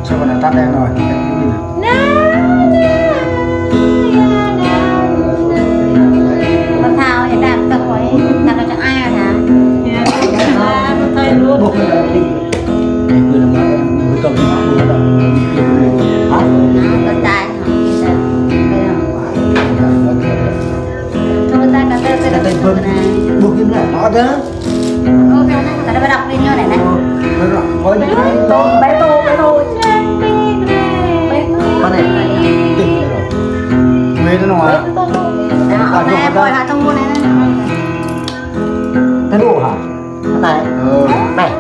Sao mà tắt đèn rồi? Con thao hiện tại tập ấy là nó cho ai rồi hả? Thay luôn. Buộc cái đi. Cái người làm ăn người cầm đi luôn đó. Hả? Con trai hả? Thôi ta cả tơ Cái tơ tên này. buộc cái này nó đó. Ok, nó phải đọc đi nhau này này. Rồi rồi, coi đi. Bé thôi. Con này tỉnh rồi. Về nó nói. Đó, này coi là trong luôn này. Thế đủ hả? Này. Này.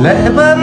Lệ vớt